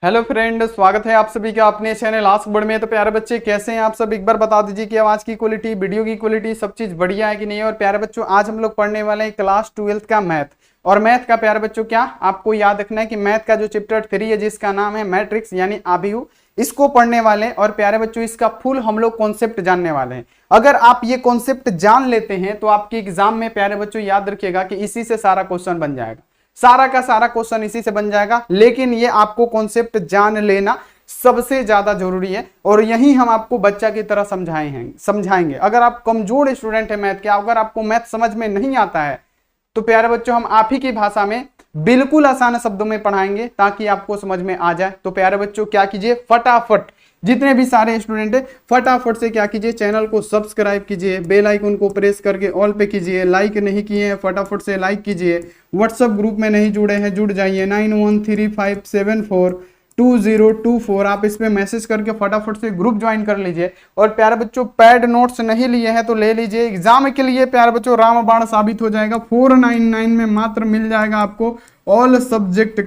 Hello friend, स्वागत है आप सभी का अपने चैनल आस्क बोर्ड में। तो प्यारे बच्चे कैसे हैं आप सब, एक बार बता दीजिए कि आवाज की क्वालिटी, वीडियो की क्वालिटी सब चीज बढ़िया है कि नहीं। और प्यारे बच्चों आज हम लोग पढ़ने वाले हैं क्लास 12th का मैथ। और मैथ का प्यारे बच्चों क्या आपको याद रखना है कि मैथ का जो चैप्टर 3 है जिसका नाम है मैट्रिक्स यानी आव्यूह, इसको पढ़ने वाले हैं। और प्यारे बच्चों इसका फुल हम लोग कॉन्सेप्ट जानने वाले हैं। अगर आप ये कॉन्सेप्ट जान लेते हैं तो आपके एग्जाम में प्यारे बच्चों याद रखिएगा कि इसी से सारा क्वेश्चन बन जाएगा, सारा का सारा क्वेश्चन इसी से बन जाएगा। लेकिन ये आपको कॉन्सेप्ट जान लेना सबसे ज्यादा जरूरी है और यही हम आपको बच्चा की तरह समझाएंगे। अगर आप कमजोर स्टूडेंट है मैथ के, अगर आपको मैथ समझ में नहीं आता है तो प्यारे बच्चों हम आप ही की भाषा में बिल्कुल आसान शब्दों में पढ़ाएंगे ताकि आपको समझ में आ जाए। तो प्यारे बच्चों क्या कीजिए, फटाफट जितने भी सारे स्टूडेंट है फटाफट से क्या कीजिए, चैनल को सब्सक्राइब कीजिए, बेल आइकन को प्रेस करके ऑल पे कीजिए, लाइक नहीं किए हैं फटाफट से लाइक कीजिए, व्हाट्सएप ग्रुप में नहीं जुड़े हैं जुड़ जाइए 9135742024। आप इस पे मैसेज करके फटाफट से ग्रुप ज्वाइन कर लीजिए। और प्यारे बच्चों पैड नोट्स नहीं लिए हैं तो ले लीजिए, एग्जाम के लिए प्यारे बच्चों रामबाण साबित हो जाएगा। 499 में मात्र मिल जाएगा आपको ऑल सब्जेक्ट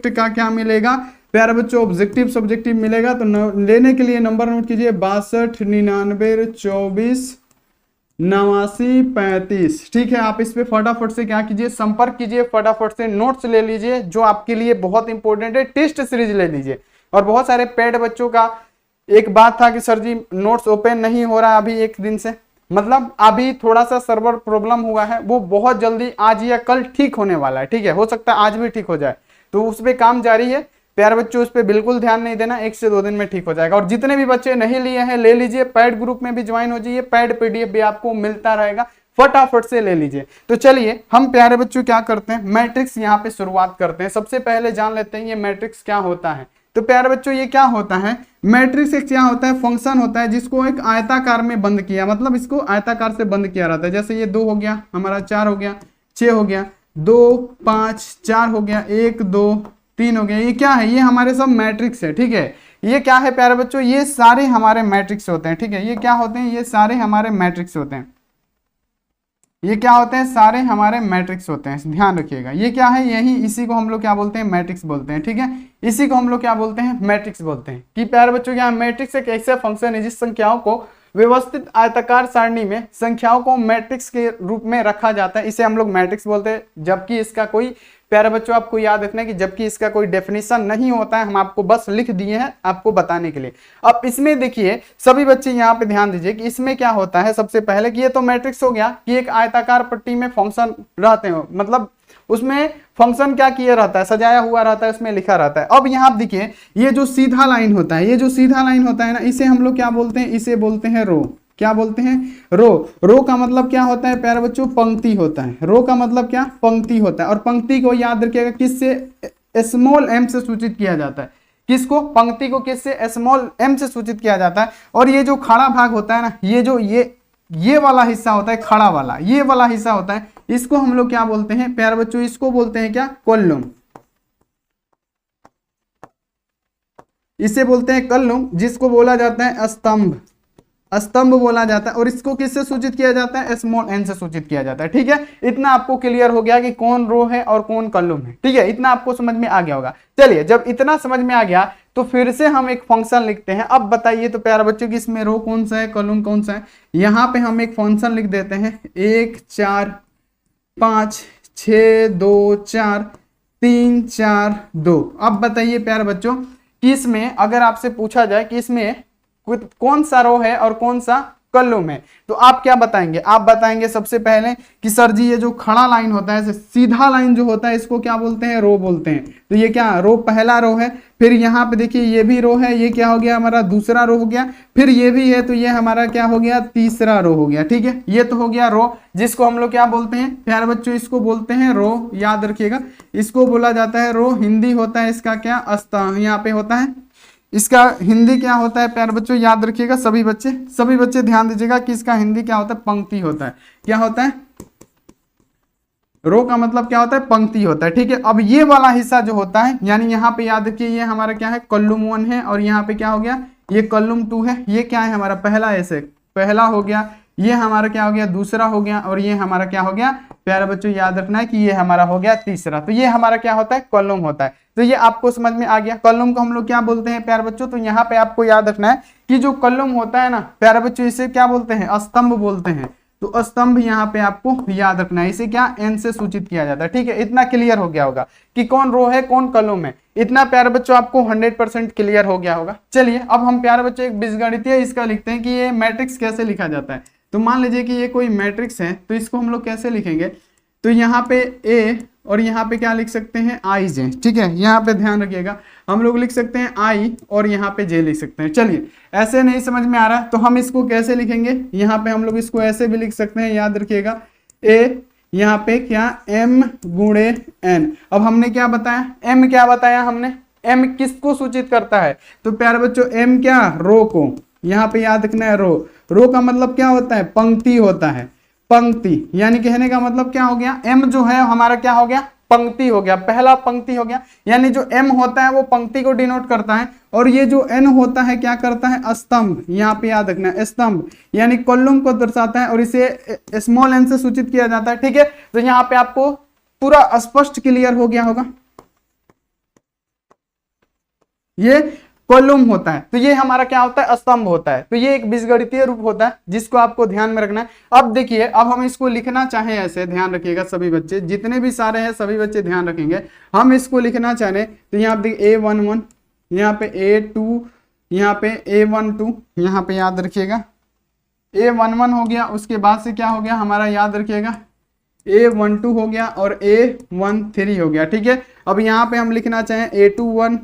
का क्या मिलेगा प्यारे बच्चों, ऑब्जेक्टिव सब्जेक्टिव मिलेगा। तो लेने के लिए नंबर नोट कीजिए 6299248935। ठीक है, आप इस पे फटाफट से क्या कीजिए, संपर्क कीजिए, फटाफट से नोट्स ले लीजिए जो आपके लिए बहुत इंपॉर्टेंट है। टेस्ट सीरीज ले लीजिए। और बहुत सारे पेड बच्चों का एक बात था कि सर जी नोट्स ओपन नहीं हो रहा अभी एक दिन से, मतलब अभी थोड़ा सा सर्वर प्रॉब्लम हुआ है, वो बहुत जल्दी आज या कल ठीक होने वाला है। ठीक है, हो सकता है आज भी ठीक हो जाए, तो उस पर काम जारी है। प्यारे बच्चों उस पर बिल्कुल ध्यान नहीं देना, 1 से 2 दिन में ठीक हो जाएगा। और जितने भी बच्चे नहीं लिए हैं ले लीजिए, पैड ग्रुप में भी ज्वाइन हो जाइए, पैड पीडीएफ भी आपको मिलता रहेगा, फटाफट से ले लीजिए। तो चलिए हम प्यारे बच्चों क्या करते हैं, मैट्रिक्स यहाँ पे शुरुआत करते हैं। सबसे पहले जान लेते हैं ये मैट्रिक्स क्या होता है। तो प्यारे बच्चों ये क्या होता है, मैट्रिक्स एक क्या होता है, फंक्शन होता है जिसको एक आयताकार में बंद किया, मतलब इसको आयताकार से बंद किया रहता है। जैसे ये 2 हो गया हमारा, 4 हो गया, 6 हो गया, 2 5 4 हो गया, 1 2 3 हो गया। ये क्या है, ये हमारे सब मैट्रिक्स है। ठीक है, ये क्या है प्यारे बच्चों, ये सारे हमारे मैट्रिक्स होते हैं। ठीक है, ये क्या होते हैं, ये सारे हमारे मैट्रिक्स होते हैं। ये क्या होते हैं, सारे हमारे मैट्रिक्स होते हैं, ध्यान रखिएगा। ये क्या है, यही इसी को हम लोग क्या बोलते हैं, मैट्रिक्स बोलते हैं। ठीक है, इसी को हम लोग क्या बोलते हैं, मैट्रिक्स बोलते हैं। कि प्यारे बच्चों क्या, मैट्रिक्स एक ऐसा फंक्शन है जिस संख्याओं को व्यवस्थित आयताकार सारणी में संख्याओं को मैट्रिक्स के रूप में रखा जाता है, इसे हम लोग मैट्रिक्स बोलते हैं। जबकि इसका कोई प्यारे बच्चों आपको याद रखना है कि जबकि इसका कोई डेफिनेशन नहीं होता है, हम आपको बस लिख दिए हैं आपको बताने के लिए। अब इसमें देखिए सभी बच्चे यहाँ पे ध्यान दीजिए कि इसमें क्या होता है। सबसे पहले कि ये तो मैट्रिक्स हो गया कि एक आयताकार पट्टी में फंक्शन रहते हो, मतलब उसमें फंक्शन क्या किया रहता है, सजाया हुआ रहता है, उसमें लिखा रहता है। अब यहाँ देखिए ये जो सीधा लाइन होता है, ये जो सीधा लाइन होता है ना, इसे हम लोग क्या बोलते हैं, इसे बोलते हैं रो। क्या बोलते हैं, रो। रो का मतलब क्या होता है प्यारे बच्चों, पंक्ति होता है। रो का मतलब क्या, पंक्ति होता है। और पंक्ति को याद रखिएगा किससे, स्मॉल m से सूचित किया जाता है। किसको, पंक्ति को किससे, स्मॉल m से सूचित किया जाता है। और ये जो खड़ा भाग होता है ना, ये जो ये वाला हिस्सा होता है, खड़ा वाला ये वाला हिस्सा होता है, इसको हम लोग क्या बोलते हैं प्यारे बच्चों, इसको बोलते हैं क्या, कॉलम। इसे बोलते हैं कॉलम, जिसको बोला जाता है स्तंभ, स्तंभ बोला जाता है। और इसको किससे सूचित किया जाता है, स्मॉल n से सूचित किया जाता है। ठीक है, इतना आपको क्लियर हो गया कि कौन रो है और कौन कॉलम है। ठीक है, इतना आपको समझ में आ गया होगा। चलिए जब इतना समझ में आ गया तो फिर से हम एक फंक्शन लिखते हैं। अब बताइए तो प्यारे बच्चों की इसमें रो कौन सा है, कॉलम कौन सा है। यहाँ पे हम एक फंक्शन लिख देते हैं 1 4 5 6 2 4 3 4 2। अब बताइए प्यारे बच्चों कि इसमें अगर आपसे पूछा जाए कि इसमें कौन सा रो है और कौन सा कॉलम है, तो आप क्या बताएंगे, आप बताएंगे सबसे पहले कि सर जी ये जो खड़ा लाइन होता है, सीधा लाइन जो होता है, इसको क्या बोलते हैं, रो बोलते हैं। तो ये क्या, रो पहला रो है। फिर यहाँ पे देखिए ये भी रो है, ये क्या हो गया हमारा दूसरा रो हो गया। फिर ये भी है तो ये हमारा क्या हो गया, तीसरा रो हो गया। ठीक है, ये तो हो गया रो, जिसको हम लोग क्या बोलते हैं प्यारे बच्चों, इसको बोलते हैं रो। याद रखिएगा इसको बोला जाता है रो। हिंदी होता है इसका क्या, स्तंभ, यहाँ पे होता है इसका हिंदी क्या होता है प्यारे बच्चों, याद रखिएगा सभी बच्चे ध्यान दीजिएगा कि इसका हिंदी क्या होता है, पंक्ति होता है। क्या होता है, रो का मतलब क्या होता है, पंक्ति होता है। ठीक है, अब ये वाला हिस्सा जो होता है, यानी यहाँ पे याद रखिए ये हमारा क्या है, कॉलम 1 है। और यहाँ पे क्या हो गया, ये कॉलम 2 है। ये क्या है हमारा, पहला ऐसे पहला हो गया, ये हमारा क्या हो गया, दूसरा हो गया, और ये हमारा क्या हो गया प्यारे बच्चों, याद रखना है कि ये हमारा हो गया तीसरा। तो ये हमारा क्या होता है, कॉलम होता है। तो ये आपको समझ में आ गया। कॉलम को हम लोग क्या बोलते हैं प्यारे बच्चों, तो यहाँ पे आपको याद रखना है कि जो कॉलम होता है ना प्यारे बच्चों, इसे क्या बोलते हैं, स्तंभ बोलते हैं। तो स्तंभ यहाँ पे आपको याद रखना है, इसे क्या एन से सूचित किया जाता है। ठीक है, इतना क्लियर हो गया होगा कि कौन रो है कौन कॉलम है। इतना प्यारे बच्चों आपको 100% क्लियर हो गया होगा। चलिए अब हम प्यारे बच्चों एक बीजगणितीय इसका लिखते हैं कि ये मैट्रिक्स कैसे लिखा जाता है। तो मान लीजिए कि ये कोई मैट्रिक्स है, तो इसको हम लोग कैसे लिखेंगे, तो यहाँ पे ए और यहाँ पे क्या लिख सकते हैं, आई जे। ठीक है, यहाँ पे ध्यान रखिएगा, हम लोग लिख सकते हैं आई और यहाँ पे जे लिख सकते हैं। चलिए ऐसे नहीं समझ में आ रहा तो हम इसको कैसे लिखेंगे, यहाँ पे हम लोग इसको ऐसे भी लिख सकते हैं, याद रखिएगा ए यहाँ पे क्या m गुणे n। अब हमने क्या बताया, m क्या बताया हमने, m किसको सूचित करता है, तो प्यारे बच्चों m क्या, रो को। यहाँ पे याद रखना है रो, रो का मतलब क्या होता है, पंक्ति होता है। पंक्ति यानी कहने का मतलब क्या हो गया, m जो है हमारा क्या हो गया, पंक्ति हो गया, पहला पंक्ति हो गया। यानी जो m होता है वो पंक्ति को डिनोट करता है, और ये जो n होता है क्या करता है, स्तंभ। यहाँ पे याद रखना है स्तंभ यानी कॉलम को दर्शाता है, और इसे स्मॉल n से सूचित किया जाता है। ठीक है, तो यहाँ पे आपको पूरा स्पष्ट क्लियर हो गया होगा, ये कॉलम होता है। तो ये हमारा क्या होता है, स्तंभ होता है। तो ये एक बीजगणितीय रूप होता है जिसको आपको ध्यान में रखना है। अब देखिए, अब हम इसको लिखना चाहें ऐसे, ध्यान रखिएगा सभी बच्चे, जितने भी सारे हैं सभी बच्चे ध्यान रखेंगे। हम इसको लिखना चाहें तो यहाँ पे A11, यहाँ पे A2, यहाँ पे A12, यहाँ पे याद रखिएगा A11 हो गया। उसके बाद से क्या हो गया हमारा, याद रखिएगा A12 हो गया और A13 हो गया। ठीक है, अब यहाँ पे हम लिखना चाहें A21,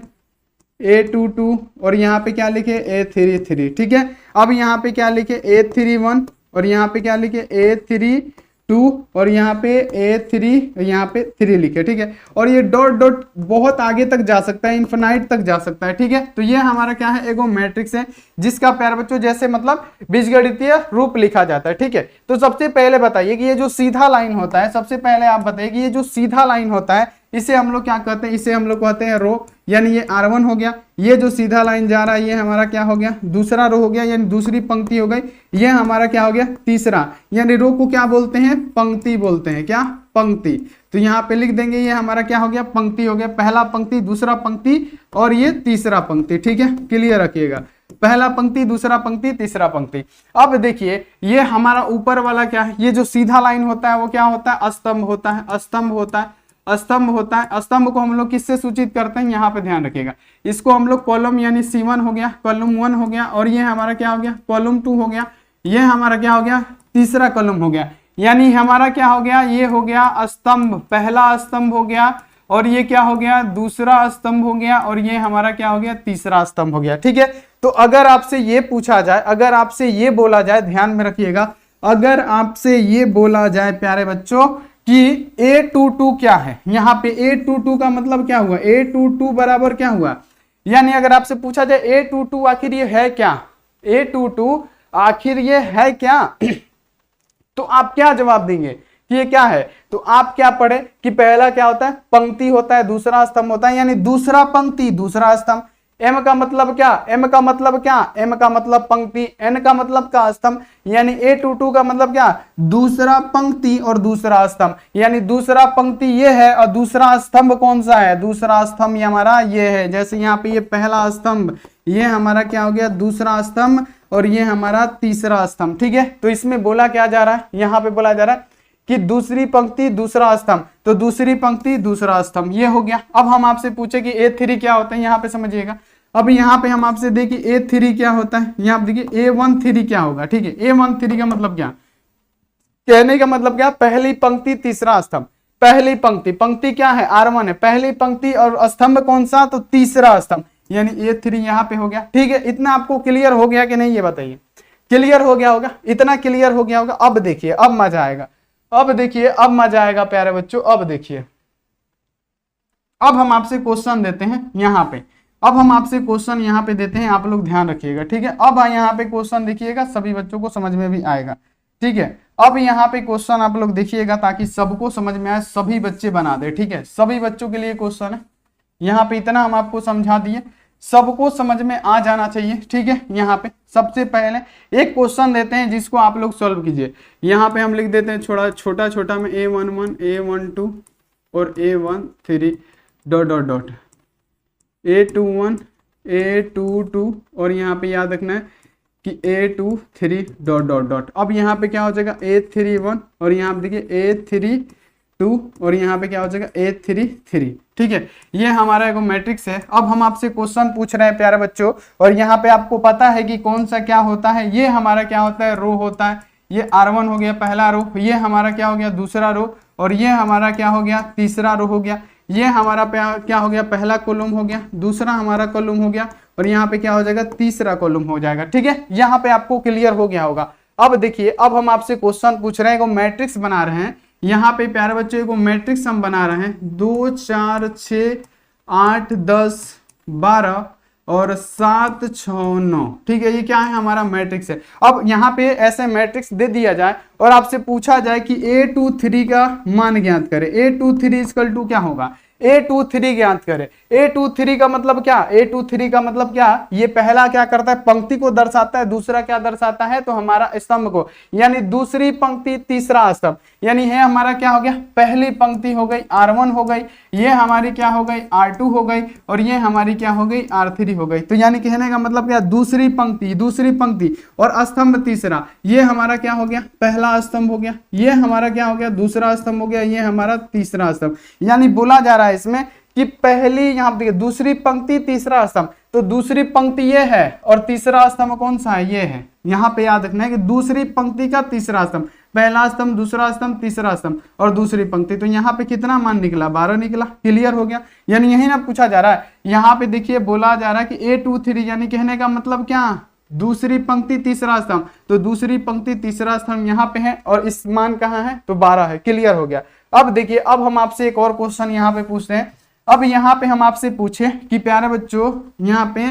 A22 और यहाँ पे क्या लिखे A33। ठीक है, अब यहाँ पे क्या लिखे A31 और यहाँ पे क्या लिखे A32 और यहाँ पे A3, यहाँ पे 3 लिखे। ठीक है, और ये डॉट डॉट बहुत आगे तक जा सकता है, इन्फिनाइट तक जा सकता है। ठीक है, तो ये हमारा क्या है, एगो मैट्रिक्स है जिसका प्यारे बच्चों जैसे मतलब बीजगणितीय रूप लिखा जाता है। ठीक है, तो सबसे पहले बताइए कि ये जो सीधा लाइन होता है, सबसे पहले आप बताइए कि ये जो सीधा लाइन होता है इसे हम लोग क्या कहते हैं, इसे हम लोग कहते हैं रो। यानी ये R1 हो गया, ये जो सीधा लाइन जा रहा है ये हमारा क्या हो गया, दूसरा रो हो गया, यानी दूसरी पंक्ति हो गई। ये हमारा क्या हो गया, तीसरा। यानी रो को क्या बोलते हैं, पंक्ति बोलते हैं। क्या, पंक्ति। तो यहाँ पे लिख देंगे ये हमारा क्या हो गया, पंक्ति हो गया। पहला पंक्ति, दूसरा पंक्ति और ये तीसरा पंक्ति। ठीक है, क्लियर रखिएगा, पहला पंक्ति, दूसरा पंक्ति, तीसरा पंक्ति। अब देखिए ये हमारा ऊपर वाला क्या है, ये जो सीधा लाइन होता है वो क्या होता है, स्तंभ होता है। स्तंभ होता है, स्तंभ होता है। स्तंभ को हम लोग किससे सूचित करते हैं, यहाँ पे ध्यान रखिएगा, इसको हम लोग कॉलम यानी C1 हो गया, कॉलम 1 हो गया, और ये हमारा क्या हो गया, कॉलम 2 हो गया, ये हमारा क्या हो गया, तीसरा कॉलम हो गया। यानी हमारा क्या हो गया, ये हो गया स्तंभ, पहला स्तंभ हो गया, और ये क्या हो गया, दूसरा स्तंभ हो गया, और ये हमारा क्या हो गया, तीसरा स्तंभ हो गया। ठीक है, तो अगर आपसे ये पूछा जाए, अगर आपसे ये बोला जाए, ध्यान में रखिएगा, अगर आपसे ये बोला जाए प्यारे बच्चों कि A22 क्या है, यहाँ पे A22 का मतलब क्या हुआ, A22 बराबर क्या हुआ। यानी अगर आपसे पूछा जाए A22 आखिर ये है क्या, A22 आखिर ये है क्या तो आप क्या जवाब देंगे कि ये क्या है। तो आप क्या पढ़े कि पहला क्या होता है, पंक्ति होता है, दूसरा स्तंभ होता है, यानी दूसरा पंक्ति दूसरा स्तंभ। एम का मतलब क्या, एम का मतलब क्या, एम का मतलब पंक्ति, एन का मतलब क्या, स्तंभ। यानी A22 का मतलब क्या, दूसरा पंक्ति और दूसरा स्तंभ। यानी दूसरा पंक्ति ये है और दूसरा स्तंभ कौन सा है, दूसरा स्तंभ ये हमारा ये है। जैसे यहाँ पे ये पहला स्तंभ, ये हमारा क्या हो गया, दूसरा स्तंभ, और ये हमारा तीसरा स्तंभ। ठीक है, तो इसमें बोला क्या जा रहा है, यहाँ पे बोला जा रहा है कि दूसरी पंक्ति दूसरा स्तंभ, तो दूसरी पंक्ति दूसरा स्तंभ ये हो गया। अब हम आपसे पूछे कि A3 क्या होता है, यहाँ पे समझिएगा। अब यहाँ पे हम आपसे देखिए A3 क्या होता है, यहाँ पे देखिए A13 क्या होगा। ठीक है, A13 का मतलब क्या, कहने का मतलब क्या, पहली पंक्ति तीसरा स्तंभ। पहली पंक्ति, पंक्ति क्या है, R1 है, पहली पंक्ति, और स्तंभ कौन सा, तो तीसरा स्तंभ, यानी A3 यहाँ पे हो गया। ठीक है, इतना आपको क्लियर हो गया कि नहीं, ये बताइए। क्लियर हो गया होगा, इतना क्लियर हो गया होगा। अब देखिए, अब मजा आएगा, अब देखिए, अब मजा आएगा प्यारे बच्चों। अब देखिए, अब हम आपसे क्वेश्चन देते हैं यहाँ पे, अब हम आपसे क्वेश्चन यहाँ पे देते हैं, आप लोग ध्यान रखिएगा। ठीक है, अब यहाँ पे क्वेश्चन देखिएगा, सभी बच्चों को समझ में भी आएगा। ठीक है, अब यहाँ पे क्वेश्चन आप लोग देखिएगा ताकि सबको समझ में आए, सभी बच्चे बना दे। ठीक है, सभी बच्चों के लिए क्वेश्चन है, यहाँ पे इतना हम आपको समझा दिए। सबको समझ में आ जाना चाहिए, ठीक है। यहाँ पे सबसे पहले एक क्वेश्चन देते हैं जिसको आप लोग सॉल्व कीजिए। यहाँ पे हम लिख देते हैं छोटा छोटा में A11 A12 और A13 dot dot dot A21 A22 और यहाँ पे याद रखना है कि A23 डॉट डॉट डॉट। अब यहाँ पे क्या हो जाएगा A31 और यहाँ पे देखिए A32 और यहाँ पे क्या हो जाएगा A33, ठीक है। ये हमारा एक मैट्रिक्स है। अब हम आपसे क्वेश्चन पूछ रहे हैं प्यारे बच्चों, और यहाँ पे आपको पता है कि कौन सा क्या होता है। ये हमारा क्या होता है, रो होता है। ये R1 हो गया पहला रो, ये हमारा क्या हो गया दूसरा रो, और ये हमारा क्या हो गया तीसरा रो हो गया। ये हमारा क्या हो गया पहला कॉलम हो गया, दूसरा हमारा कॉलम हो गया, और यहाँ पे क्या हो जाएगा तीसरा कॉलम हो जाएगा, ठीक है। यहाँ पे आपको क्लियर हो गया होगा। अब देखिए, अब हम आपसे क्वेश्चन पूछ रहे हैं, मैट्रिक्स बना रहे हैं। यहाँ पे प्यारे बच्चों को मैट्रिक्स हम बना रहे हैं 2 4 6 8 10 12 और 7 6 9, ठीक है। ये क्या है हमारा मैट्रिक्स है। अब यहाँ पे ऐसे मैट्रिक्स दे दिया जाए और आपसे पूछा जाए कि A23 का मान ज्ञात करें। A23 इक्वल टू क्या होगा, A23 ज्ञात करें। A23 का मतलब क्या, A23 का मतलब क्या, ये पहला क्या करता है पंक्ति को दर्शाता है, दूसरा क्या दर्शाता है तो हमारा स्तंभ को, यानी दूसरी पंक्ति तीसरा स्तंभ, यानी है हमारा क्या हो गया पहली पंक्ति हो गई R1 हो गई, ये हमारी क्या हो गई R2 हो गई, और ये हमारी क्या हो गई R3 हो गई। तो यानी कहने का मतलब क्या, दूसरी पंक्ति और स्तंभ तीसरा, ये हमारा क्या हो गया पहला स्तंभ हो गया, ये हमारा क्या हो गया दूसरा स्तंभ हो गया, ये हमारा तीसरा स्तंभ। यानी बोला जा रहा है इसमें कि पहली यहाँ पे देखिए दूसरी पंक्ति तीसरा स्तंभ, तो दूसरी पंक्ति ये है और तीसरा स्तंभ कौन सा है, ये है। यहाँ पे याद रखना है कि दूसरी पंक्ति का तीसरा स्तंभ, पहला स्तंभ दूसरा स्तंभ तीसरा स्तंभ और दूसरी पंक्ति, तो यहाँ पे कितना मान निकला 12 निकला। क्लियर हो गया। यानी यही ना पूछा जा रहा है। यहाँ पे देखिए बोला जा रहा है कि A23 यानी कहने का मतलब क्या, दूसरी पंक्ति तीसरा स्तंभ, तो दूसरी पंक्ति तीसरा स्तंभ यहाँ पे है और इस मान कहाँ है तो 12 है। क्लियर हो गया। अब देखिए, अब हम आपसे एक और क्वेश्चन यहाँ पे पूछते हैं। अब यहाँ पे हम आपसे पूछे कि प्यारे बच्चों यहाँ पे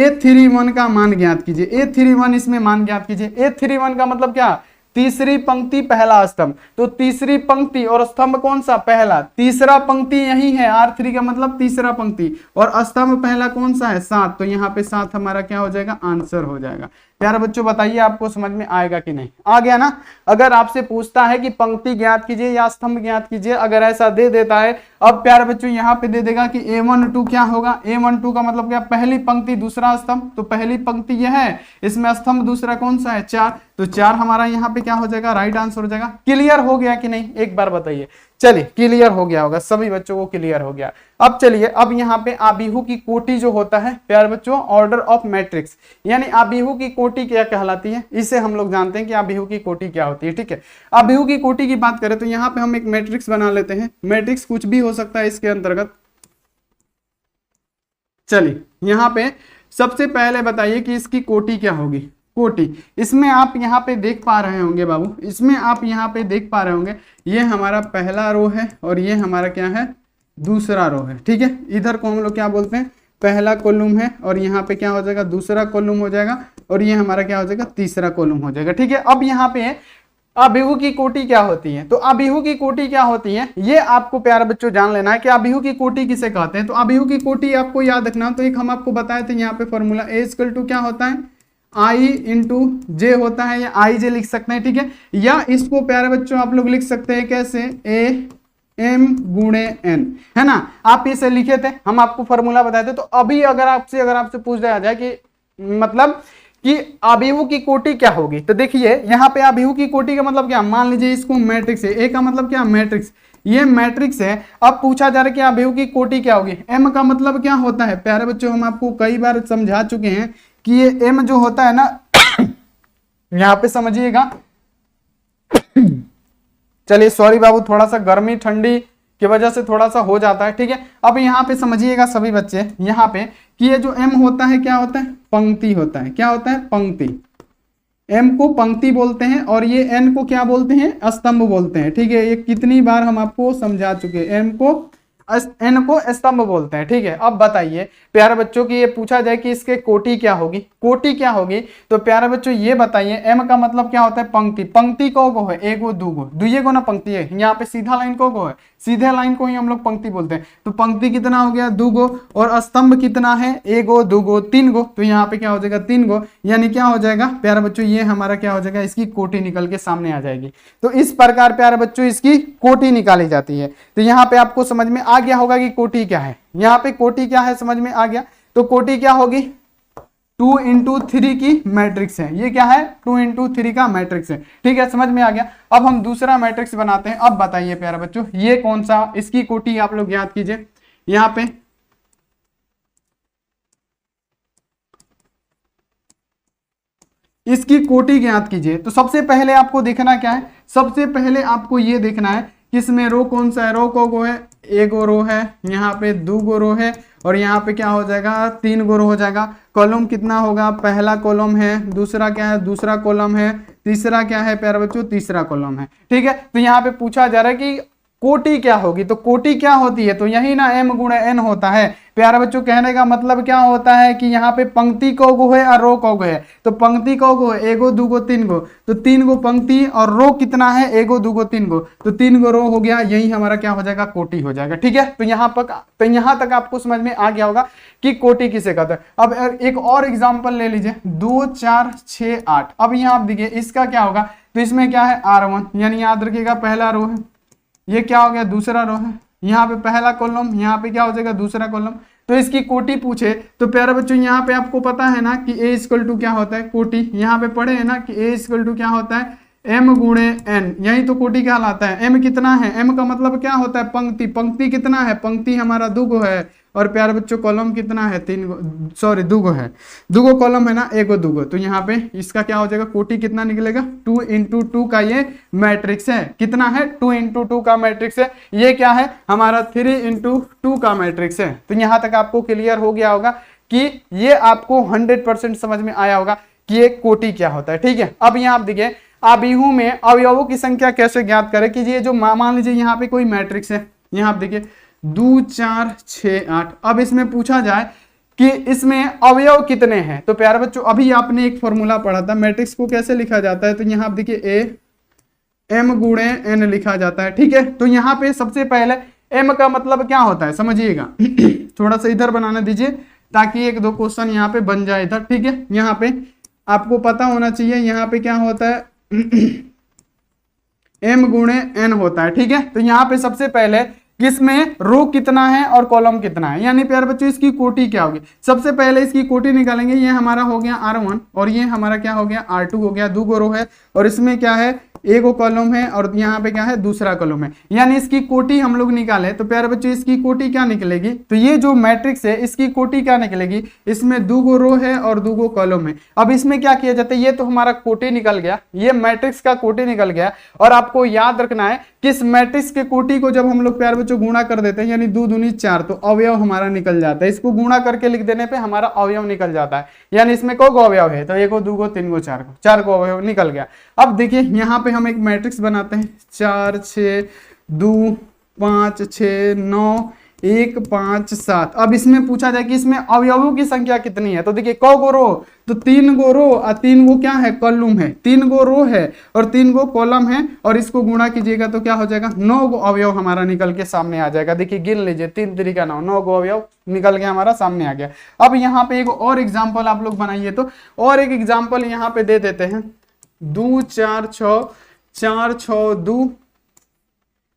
A31 का मान ज्ञात कीजिए। A31 इसमें मान ज्ञात कीजिए। A31 का मतलब क्या, तीसरी पंक्ति पहला स्तंभ, तो तीसरी पंक्ति और स्तंभ कौन सा पहला, तीसरा पंक्ति यही है R3 का मतलब तीसरा पंक्ति, और स्तंभ पहला कौन सा है 7, तो यहाँ पे 7 हमारा क्या हो जाएगा आंसर हो जाएगा। प्यारे बच्चों बताइए आपको समझ में आएगा कि नहीं, आ गया ना। अगर आपसे पूछता है कि पंक्ति ज्ञात कीजिए या स्तंभ ज्ञात कीजिए, अगर ऐसा दे देता है, अब प्यारे बच्चों यहाँ पे दे देगा कि A12 क्या होगा, A12 का मतलब क्या पहली पंक्ति दूसरा स्तंभ, तो पहली पंक्ति यह है, इसमें स्तंभ दूसरा कौन सा है 4, तो 4 हमारा यहाँ पे क्या हो जाएगा राइट आंसर हो जाएगा। क्लियर हो गया कि नहीं एक बार बताइए। चलिए क्लियर हो गया होगा, सभी बच्चों को क्लियर हो गया। अब चलिए, अब यहाँ पे आबिहू की कोटि जो होता है प्यारे बच्चों ऑर्डर ऑफ मैट्रिक्स, यानी आबिहू की कोटि क्या कहलाती है, इसे हम लोग जानते हैं कि आबिहू की कोटि क्या होती है। ठीक है, आबिहू की कोटि की बात करें तो यहाँ पे हम एक मैट्रिक्स बना लेते हैं। मैट्रिक्स कुछ भी हो सकता है इसके अंतर्गत। चलिए यहाँ पे सबसे पहले बताइए कि इसकी कोटि क्या होगी। कोटि, इसमें आप यहाँ पे देख पा रहे होंगे बाबू, इसमें आप यहाँ पे देख पा रहे होंगे, ये हमारा पहला रो है और ये हमारा क्या है दूसरा रो है। ठीक है, इधर को हम लोग क्या बोलते हैं पहला कॉलम है, और यहाँ पे क्या हो जाएगा दूसरा कॉलम हो जाएगा, और ये हमारा क्या हो जाएगा तीसरा कॉलम हो जाएगा। ठीक है, अब यहाँ पे आबिहू की कोटि क्या होती है, तो आबिहू की कोटि क्या होती है ये आपको प्यारे बच्चों जान लेना है कि आबिहू की कोटि किसे कहते हैं। तो आबिहू की कोटि आपको याद रखना, तो एक हम आपको बताए थे यहाँ पे फॉर्मूला A= क्या होता है I इंटू जे होता है, या IJ लिख सकते हैं। ठीक है, या इसको प्यारे बच्चों आप लोग लिख सकते हैं कैसे AM गुणे N, है ना। आप इसे लिखे थे, हम आपको फॉर्मूला बताए थे। तो अभी अगर आपसे पूछ दिया जाए कि मतलब कि आबिहू की कोटि क्या होगी, तो देखिए यहाँ पे आबिहू की कोटि का मतलब क्या, मान लीजिए इसको मैट्रिक्स है, ए का मतलब क्या मैट्रिक्स, ये मैट्रिक्स है। अब पूछा जा रहा है कि आबिहू की कोटि क्या होगी। M का मतलब क्या होता है प्यारे बच्चों, हम आपको कई बार समझा चुके हैं कि ये M जो होता है ना यहाँ पे समझिएगा। चलिए सॉरी बाबू, थोड़ा सा गर्मी ठंडी की वजह से थोड़ा सा हो जाता है। ठीक है, अब यहाँ पे समझिएगा सभी बच्चे यहाँ पे कि ये जो M होता है क्या होता है पंक्ति होता है। क्या होता है पंक्ति, M को पंक्ति बोलते हैं, और ये N को क्या बोलते हैं स्तंभ बोलते हैं। ठीक है, ये कितनी बार हम आपको समझा चुके हैं, M को एन को स्तंभ बोलते हैं। ठीक है, अब बताइए प्यारे बच्चों की ये पूछा जाए कि इसके कोटि क्या होगी, कोटि क्या होगी, तो प्यारे बच्चों ये बताइए एम का मतलब क्या होता है पंक्ति, पंक्ति को है एगो दूगो, दुइये को ना पंक्ति है, यहाँ पे सीधा लाइन को है, सीधे लाइन को ही हम लोग पंक्ति बोलते हैं। तो पंक्ति कितना हो गया दूगो, और स्तंभ कितना है एगो दूगो तीन गो, तो यहाँ पे क्या हो जाएगा तीन गो, यानी क्या हो जाएगा प्यारे बच्चों ये हमारा क्या हो जाएगा इसकी कोटि निकल के सामने आ जाएगी। तो इस प्रकार प्यारे बच्चों इसकी कोटि निकाली जाती है। तो यहाँ पे आपको समझ में आ गया होगा कि कोटि क्या है, यहाँ पे कोटि क्या है समझ में आ गया। तो कोटि क्या होगी 2 into 3 की मैट्रिक्स है, ये क्या है 2 into 3 का मैट्रिक्स है। ठीक है, समझ में आ गया। अब हम दूसरा मैट्रिक्स बनाते हैं। अब बताइए प्यारे बच्चों ये कौन सा, इसकी कोटि आप लोग याद कीजिए। यहाँ पे इसकी कोटि ज्ञात कीजिए। तो सबसे पहले आपको देखना क्या है, सबसे पहले आपको ये देखना है कि इसमें रो कौन सा है, रो को है एगो रो है, यहाँ पे दो गो रो है, और यहाँ पे क्या हो जाएगा तीन गो रो हो जाएगा। कॉलम कितना होगा, पहला कॉलम है, दूसरा क्या है दूसरा कॉलम है, तीसरा क्या है प्यारे बच्चों तीसरा कॉलम है। ठीक है, तो यहाँ पे पूछा जा रहा है कि कोटि क्या होगी, तो कोटि क्या होती है, तो यही ना m गुणे n होता है। प्यारे बच्चों कहने का मतलब क्या होता है कि यहाँ पे पंक्ति कौगो है और रो कौगो है। तो पंक्ति कौगो है एगो दूगो तीन गो, तो तीन गो पंक्ति, और रो कितना है एगो दूगो तीन गो, तो तीन गो रो हो गया, यही हमारा क्या हो जाएगा कोटि हो जाएगा। ठीक है, तो यहाँ तक आपको समझ में आ गया होगा कि कोटि किसे कहते हैं। अब एक और एग्जाम्पल ले लीजिए 2 4 6 8। अब यहाँ आप देखिए इसका क्या होगा, तो इसमें क्या है R1, यानी याद रखिएगा पहला रो है, ये क्या हो गया दूसरा रो है, यहाँ पे पहला कॉलम, यहाँ पे क्या हो जाएगा दूसरा कॉलम। तो इसकी कोटि पूछे तो प्यारे बच्चों यहाँ पे आपको पता है ना कि a इक्वल टू क्या होता है कोटि, यहाँ पे पढ़े है ना कि a इक्वल टू क्या होता है m गुणे n, यही तो कोटि कहलाता है। m कितना है, m का मतलब क्या होता है पंक्ति, पंक्ति कितना है, पंक्ति हमारा दूगो है, और प्यारे बच्चों कॉलम कितना है तीन गो, सॉरी दूगो है, दूगो कॉलम है ना एगो दूगो। तो यहाँ पे इसका क्या हो जाएगा कोटि कितना निकलेगा 2 into 2 का ये मैट्रिक्स है, कितना है 2 into 2 का मैट्रिक्स है। ये क्या है हमारा 3 into 2 का मैट्रिक्स है। तो यहाँ तक आपको क्लियर हो गया होगा कि ये आपको 100% समझ में आया होगा कि ये कोटि क्या होता है। ठीक है, अब यहाँ आप देखिए अभिहू में अवयवों की संख्या कैसे ज्ञात करें कि ये जो मान लीजिए यहाँ पे कोई मैट्रिक्स है, यहाँ आप देखिए 2 4 6 8। अब इसमें पूछा जाए कि इसमें अवयव कितने हैं, तो प्यारे बच्चों अभी आपने एक फॉर्मूला पढ़ा था मैट्रिक्स को कैसे लिखा जाता है, तो यहाँ आप देखिए a m गुणे n लिखा जाता है। ठीक है, तो यहाँ पे सबसे पहले m का मतलब क्या होता है समझिएगा थोड़ा सा इधर बनाने दीजिए ताकि एक दो क्वेश्चन यहाँ पे बन जाए इधर। ठीक है, यहाँ पे आपको पता होना चाहिए यहाँ पे क्या होता है m गुणे n होता है। ठीक है, तो यहाँ पे सबसे पहले किसमें रो कितना है और कॉलम कितना है, यानी प्यारे बच्चों इसकी कोटि क्या होगी। सबसे पहले इसकी कोटि निकालेंगे, ये हमारा हो गया R1 और ये हमारा क्या हो गया R2 हो गया, दो गो रो है और इसमें क्या है एगो कॉलम है और यहाँ पे क्या है दूसरा कॉलम है, यानी इसकी कोटि हम लोग निकाले। तो प्यारे बच्चों इसकी कोटि क्या निकलेगी, तो ये जो मैट्रिक्स है इसकी कोटि क्या निकलेगी, इसमें दो गो रो है और दो गो कॉलम है। अब इसमें क्या किया जाता है, ये तो हमारा कोटि निकल गया, ये मैट्रिक्स का कोटि निकल गया, और आपको याद रखना है कि इस मैट्रिक्स के कोटि को जब हम लोग प्यारे बच्चों गुणा कर देते हैं यानी 2 दूनी 4 तो अवयव हमारा निकल जाता है। इसको गुणा करके लिख देने पे हमारा अवयव निकल जाता है, यानी इसमें को अवयव है तो 1 2 3 4 को अवयव निकल गया। अब देखिए यहाँ पे हम एक मैट्रिक्स बनाते हैं 4 6 2 5 6 9 1 5 7। अब इसमें पूछा जाए कि इसमें अवयवों की संख्या कितनी है, तो देखिए क गो रो, तो 3 गो रो और 3 गो क्या है कॉलम है, 3 गो रो है और 3 गो कॉलम है, और इसको गुणा कीजिएगा तो क्या हो जाएगा 9 गो अवयव हमारा निकल के सामने आ जाएगा। देखिए गिन लीजिए 3 तरीका 9 गो अवयव निकल के हमारा सामने आ गया। अब यहाँ पे एक और एग्जाम्पल आप लोग बनाइए, तो और एक एग्जाम्पल यहाँ पे दे देते हैं 2 4 6 4 6 2,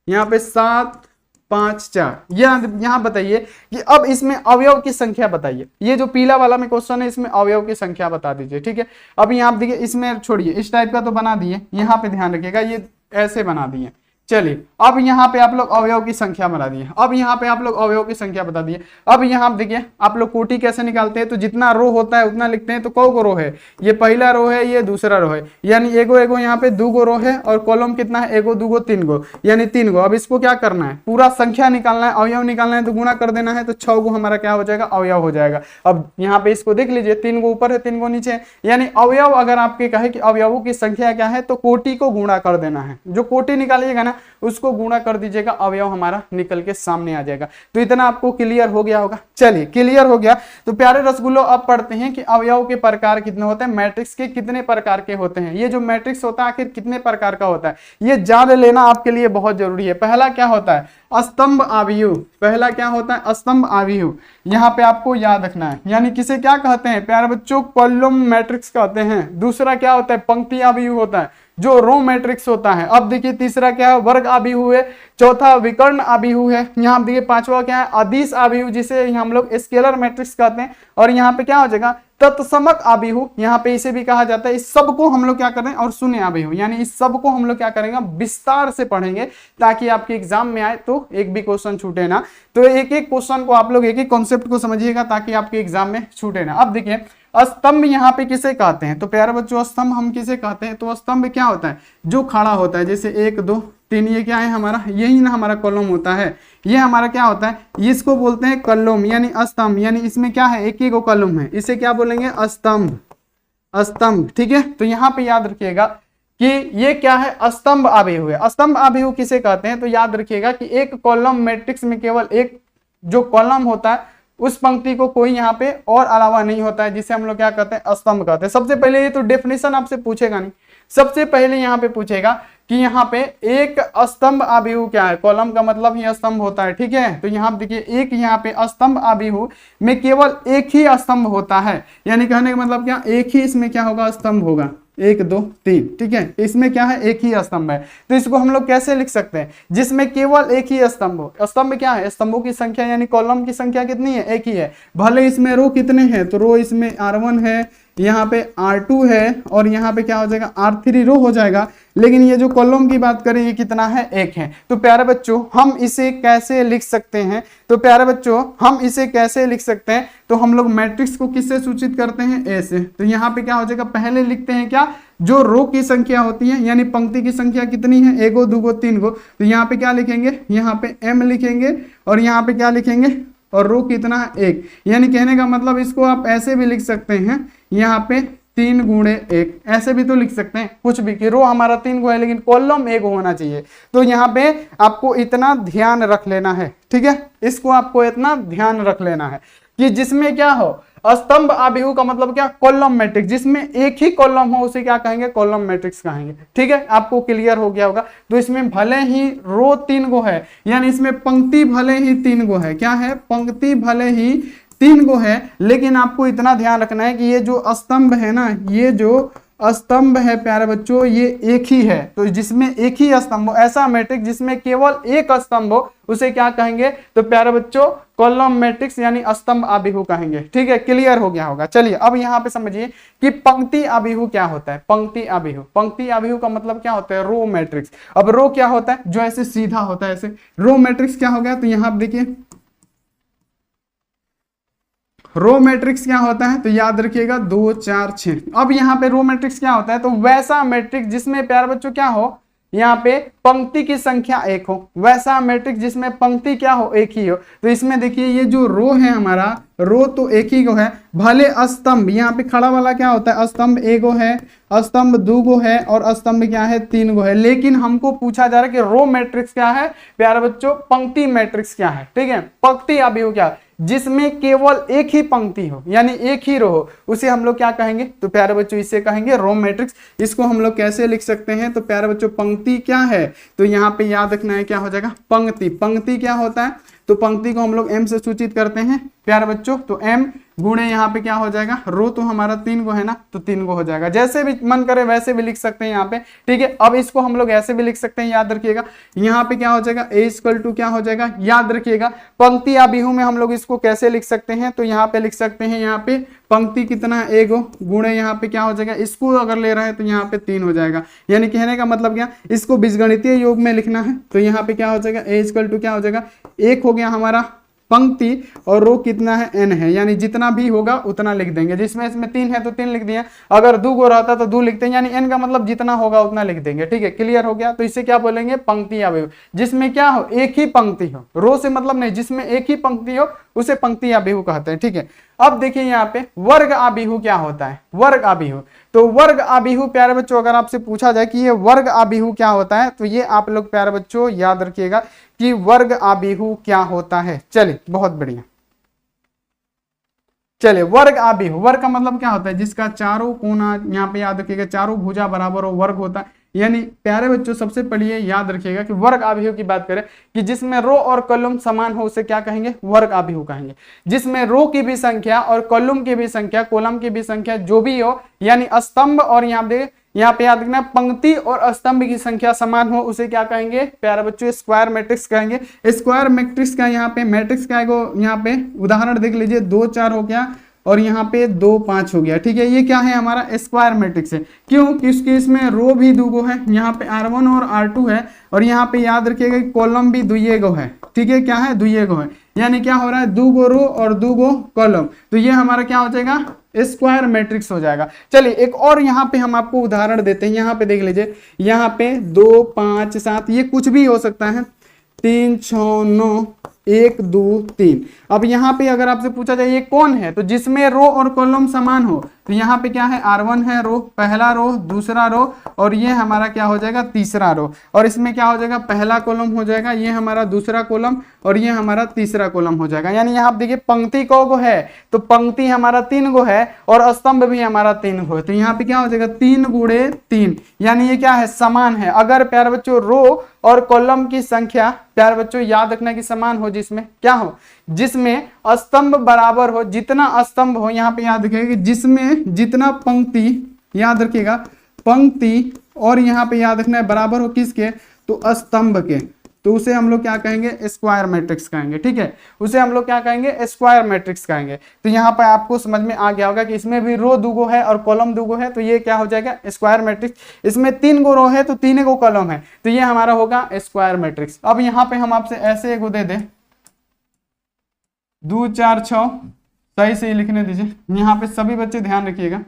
यहाँ पे 7 5 4। यहाँ बताइए कि अब इसमें अवयव की संख्या बताइए, ये जो पीला वाला में क्वेश्चन है इसमें अवयव की संख्या बता दीजिए। ठीक है, अब यहाँ आप देखिए इसमें छोड़िए इस टाइप का तो बना दिए, यहाँ पे ध्यान रखिएगा ये ऐसे बना दिए। चलिए अब यहाँ पे आप लोग अवयव की संख्या बता दिए, अब यहाँ पे आप लोग अवयव की संख्या बता दिए। अब यहाँ आप देखिए आप लोग कोटि कैसे निकालते हैं, तो जितना रो होता है उतना लिखते हैं। तो कौ गो रो है, ये पहला रो है ये दूसरा रो है, यानी एगो एगो यहाँ पे दो गो रो है और कॉलम कितना है एगो दूगो तीन गो, यानी 3 गो। अब इसको क्या करना है पूरा संख्या निकालना है, अवयव निकालना है, तो गुणा कर देना है, तो 6 गो हमारा क्या हो जाएगा अवयव हो जाएगा। अब यहाँ पे इसको देख लीजिए 3 गो ऊपर है 3 गो नीचे है, यानी अवयव अगर आपके कहे कि अवयवों की संख्या क्या है तो कोटि को गुणा कर देना है। जो कोटि निकालिएगा ना उसको गुणा कर दीजिएगा, अवयव हमारा निकल के सामने आ जाएगा। तो इतना आपको क्लियर हो गया होगा। चलिए क्लियर हो गया तो प्यारे रसगुल्लो अब पढ़ते हैं कि अवयव के प्रकार कितने होते हैं, मैट्रिक्स के कितने प्रकार के होते हैं। ये जो मैट्रिक्स होता है आखिर कितने प्रकार का होता है, ये जान लेना आपके लिए बहुत जरूरी है। पहला क्या होता है, स्तंभ आव्यूह। पहला क्या होता है, स्तंभ आव्यूह। यहाँ पे आपको याद रखना है, यानी किसे क्या कहते हैं प्यारे बच्चों, कॉलम मैट्रिक्स कहते हैं। दूसरा क्या होता है, पंक्ति आव्यूह होता है, जो रो मैट्रिक्स होता है। अब देखिए तीसरा क्या है, वर्ग आव्यूह है। चौथा विकर्ण आव्यूह है। यहाँ देखिए पांचवा क्या है, अदिश आव्यूह, जिसे हम लोग स्केलर मैट्रिक्स कहते हैं। और यहाँ पे क्या हो जाएगा, तत्समक आव्यूह, यहाँ पे इसे भी कहा जाता है। इस सब को हम लोग क्या कर रहे हैं, और शून्य आव्यूह, यानी इस सब को हम लोग क्या करेंगे, विस्तार से पढ़ेंगे ताकि आपके एग्जाम में आए तो एक भी क्वेश्चन छूटे ना। तो एक एक क्वेश्चन को आप लोग एक एक कॉन्सेप्ट को समझिएगा ताकि आपके एग्जाम में छूटे ना। अब देखिए स्तंभ यहाँ पे किसे कहते हैं, तो प्यारे बच्चों स्तंभ हम किसे कहते हैं, तो स्तंभ क्या होता है, जो खड़ा होता है। जैसे 1 2 3 ये क्या है हमारा, यही ना हमारा कॉलम होता है। ये हमारा क्या होता है, इसको बोलते हैं कॉलम यानी स्तंभ, यानी इसमें क्या है, एक ही को कॉलम है, इसे क्या बोलेंगे, स्तंभ। स्तंभ, ठीक है। तो यहाँ पे याद रखिएगा कि ये क्या है, स्तंभ आव्यूह है। स्तंभ आव्यूह किसे कहते हैं, तो याद रखिएगा कि एक कॉलम मैट्रिक्स में केवल एक जो कॉलम होता है उस पंक्ति को कोई यहाँ पे और अलावा नहीं होता है, जिसे हम लोग क्या कहते हैं, स्तंभ कहते हैं। सबसे पहले ये तो डेफिनेशन आपसे पूछेगा नहीं, सबसे पहले यहाँ पे पूछेगा कि यहाँ पे एक स्तंभ आव्यूह क्या है। कॉलम का मतलब ही स्तंभ होता है, ठीक है। तो यहाँ देखिए एक यहाँ पे स्तंभ आव्यूह में केवल एक ही स्तंभ होता है, यानी कहने का मतलब क्या, एक ही इसमें क्या होगा, स्तंभ होगा। 1 2 3, ठीक है। इसमें क्या है, एक ही स्तंभ है। तो इसको हम लोग कैसे लिख सकते हैं, जिसमें केवल एक ही स्तंभ हो। स्तंभ क्या है, स्तंभों की संख्या यानी कॉलम की संख्या कितनी है, एक ही है। भले इसमें रो कितने हैं, तो रो इसमें R1 है, यहाँ पे R2 है, और यहाँ पे क्या हो जाएगा, R3 रो हो जाएगा। लेकिन ये जो कॉलम की बात करें ये कितना है, 1 है। तो प्यारे बच्चों हम इसे कैसे लिख सकते हैं, तो प्यारे बच्चों हम इसे कैसे लिख सकते हैं, तो हम लोग मैट्रिक्स को किससे सूचित करते हैं, ए से। तो यहाँ पे क्या हो जाएगा, पहले लिखते हैं क्या, जो रो की संख्या होती है, यानी पंक्ति की संख्या कितनी है, 1 2 3 गो। तो यहाँ पे क्या लिखेंगे, यहाँ पे m लिखेंगे, और यहाँ पे क्या लिखेंगे, और रो कितना है, 1। यानी कहने का मतलब इसको आप ऐसे भी लिख सकते हैं, यहाँ पे 3 गुणे 1, ऐसे भी तो लिख सकते हैं कुछ भी, कि रो हमारा 3 गो है लेकिन कॉलम 1 होना चाहिए। तो यहाँ पे आपको इतना ध्यान रख लेना है, ठीक है। इसको आपको इतना ध्यान रख लेना है कि जिसमें क्या हो, स्तंभ आव्यूह का मतलब क्या, कॉलम मैट्रिक्स, जिसमें एक ही कॉलम हो उसे क्या कहेंगे, कॉलम मैट्रिक्स कहेंगे, ठीक है। आपको क्लियर हो गया होगा। तो इसमें भले ही रो 3 गो है, यानी इसमें पंक्ति भले ही 3 गो है, क्या है, पंक्ति भले ही 3 गो है, लेकिन आपको इतना ध्यान रखना है कि ये जो स्तंभ है ना, ये जो स्तंभ है प्यारे बच्चों, ये एक ही है। तो जिसमें एक ही स्तंभ हो, ऐसा मैट्रिक्स जिसमें केवल एक स्तंभ हो, उसे क्या कहेंगे, तो प्यारे बच्चों कॉलम मैट्रिक्स यानी स्तंभ आव्यूह कहेंगे, ठीक है। क्लियर हो गया होगा। चलिए अब यहाँ पे समझिए कि पंक्ति आव्यूह क्या होता है। पंक्ति आव्यूह, पंक्ति आव्यूह का मतलब क्या होता है, रो मैट्रिक्स। अब रो क्या होता है, जो ऐसे सीधा होता है, ऐसे रो मैट्रिक्स क्या हो गया, तो यहाँ देखिए रो मैट्रिक्स क्या होता है, तो याद रखिएगा 2 4 6। अब यहाँ पे रो मैट्रिक्स क्या होता है, तो वैसा मैट्रिक्स जिसमें प्यारे बच्चों क्या हो, यहाँ पे पंक्ति की संख्या 1 हो, वैसा मैट्रिक्स जिसमें पंक्ति क्या हो, एक ही हो। तो इसमें देखिए ये जो रो है हमारा, रो तो एक ही को है, भले स्तंभ यहाँ पे खड़ा वाला क्या होता है, स्तंभ 1 गो है, स्तंभ 2 गो है, और स्तंभ क्या है, 3 गो है। लेकिन हमको पूछा जा रहा है कि रो मैट्रिक्स क्या है प्यारे बच्चों, पंक्ति मैट्रिक्स क्या है, ठीक है। पंक्ति आव्यूह क्या, जिसमें केवल एक ही पंक्ति हो, यानी एक ही रो हो, उसे हम लोग क्या कहेंगे, तो प्यारे बच्चों इसे कहेंगे रो मैट्रिक्स। इसको हम लोग कैसे लिख सकते हैं, तो प्यारे बच्चों पंक्ति क्या है, तो यहाँ पे याद रखना है क्या हो जाएगा, पंक्ति। पंक्ति क्या होता है, तो पंक्ति को हम लोग m से सूचित करते हैं प्यारे बच्चों। तो m गुणे यहाँ पे क्या हो जाएगा, रो तो हमारा 3 गो है ना, तो 3 गो हो जाएगा। जैसे भी मन करे वैसे भी लिख सकते हैं यहाँ पे, ठीक है। अब इसको हम लोग ऐसे भी लिख सकते हैं, याद रखिएगा यहाँ पे क्या हो जाएगा, a इक्वल टू क्या हो जाएगा, याद रखिएगा पंक्ति आव्यूह में हम लोग इसको कैसे लिख सकते हैं, तो यहाँ पे लिख सकते हैं, यहाँ पे पंक्ति कितना है, 1 गुणे यहाँ पे क्या हो जाएगा, इसको अगर ले रहे हैं तो यहाँ पे 3 हो जाएगा। यानी कहने का मतलब क्या, इसको बीजगणितीय योग में लिखना है, तो यहाँ पे क्या हो जाएगा, a इक्वल टू क्या हो जाएगा, 1 हो गया हमारा पंक्ति और रो कितना है n है, यानी जितना भी होगा उतना लिख देंगे। जिसमें इसमें 3 है तो 3 लिख दिए, अगर 2 गो रहता तो 2 लिखते हैं, यानी n का मतलब जितना होगा उतना लिख देंगे। ठीक है, क्लियर हो गया। तो इसे क्या बोलेंगे, पंक्ति आव्यूह। जिसमें क्या हो, एक ही पंक्ति हो, रो से मतलब नहीं, जिसमें एक ही पंक्ति हो उसे पंक्ति आव्यूह कहते हैं। ठीक है, अब देखिए यहाँ पे वर्ग आव्यूह क्या होता है, वर्ग आव्यूह। तो वर्ग आव्यूह प्यारे बच्चों अगर आपसे पूछा जाए कि ये वर्ग आव्यूह क्या होता है, तो ये आप लोग प्यारे बच्चों याद रखिएगा कि वर्ग आव्यूह क्या होता है। चलिए बहुत बढ़िया, चलिए वर्ग आव्यूह, वर्ग का मतलब क्या होता है, जिसका चारों कोना, यहाँ पे याद रखिएगा चारों भुजा बराबर हो, वर्ग होता है। यानी प्यारे बच्चों सबसे पहले याद रखिएगा कि वर्ग आव्यूह की बात करें कि जिसमें रो और कॉलम समान हो उसे क्या कहेंगे, वर्ग आव्यूह कहेंगे। जिसमें रो की भी संख्या और कॉलम की भी संख्या, कॉलम की भी संख्या जो भी हो, यानी स्तंभ और यहाँ पे याद रखना पंक्ति और स्तंभ की संख्या समान हो उसे क्या कहेंगे प्यारे बच्चों, स्क्वायर मैट्रिक्स कहेंगे। स्क्वायर मैट्रिक्स का यहाँ पे मैट्रिक्स का यहाँ पे उदाहरण देख लीजिए, 2 4 हो गया और यहाँ पे 2 5 हो गया। ठीक है, ये क्या है हमारा स्क्वायर मैट्रिक्स है। क्यों, क्योंकि इसमें रो भी 2 गो है, यहाँ पे R1 और R2 है, और यहाँ पे याद रखिएगा कॉलम भी 2 गो है। ठीक है, क्या है, 2 गो है, यानी क्या हो रहा है, 2 गो रो और 2 गो कॉलम। तो ये हमारा क्या हो जाएगा, स्क्वायर मैट्रिक्स हो जाएगा। चलिए एक और यहाँ पे हम आपको उदाहरण देते हैं। यहाँ पे देख लीजिए, यहाँ पे 2 5 7 ये कुछ भी हो सकता है, 3 6 9 1 2 3। अब यहाँ पे अगर आपसे पूछा जाए ये कौन है, तो जिसमें रो और कॉलम समान हो, तो यहाँ पे क्या है, R1 है रो, पहला रो, दूसरा रो, और ये हमारा क्या हो जाएगा, तीसरा रो। और इसमें क्या हो जाएगा, पहला कॉलम हो जाएगा, ये हमारा दूसरा कॉलम, और ये हमारा तीसरा कॉलम हो जाएगा। यानी यहाँ पे देखिए पंक्ति को है, तो पंक्ति हमारा 3 गो है और स्तंभ भी हमारा 3 गो है। तो यहाँ पे क्या हो जाएगा, 3 गुणे 3, यानी ये क्या है, समान है। अगर प्यारे बच्चों रो और कॉलम की संख्या प्यारे बच्चों याद रखना कि समान हो, जिसमें क्या हो, जिसमें स्तंभ बराबर हो, जितना स्तंभ हो, यहाँ पे याद रखिएगा कि जिसमें जितना पंक्ति, याद रखिएगा पंक्ति, और यहाँ पे याद रखना है बराबर हो किसके, तो स्तंभ के, तो उसे हम लोग क्या कहेंगे, स्क्वायर मैट्रिक्स कहेंगे। ठीक है, उसे हम लोग क्या कहेंगे, स्क्वायर मैट्रिक्स कहेंगे। तो यहाँ पर आपको समझ में आ गया होगा कि इसमें भी रो 2 गो है और कॉलम 2 गो है, तो ये क्या हो जाएगा, स्क्वायर मैट्रिक्स। इसमें 3 गो रो है तो 3 गो कॉलम है, तो ये हमारा होगा स्क्वायर मैट्रिक्स। अब यहाँ पे हम आपसे ऐसे एगो दे दें, 2 4 6, सही से लिखने दीजिए। यहाँ पे सभी बच्चे ध्यान रखिएगा,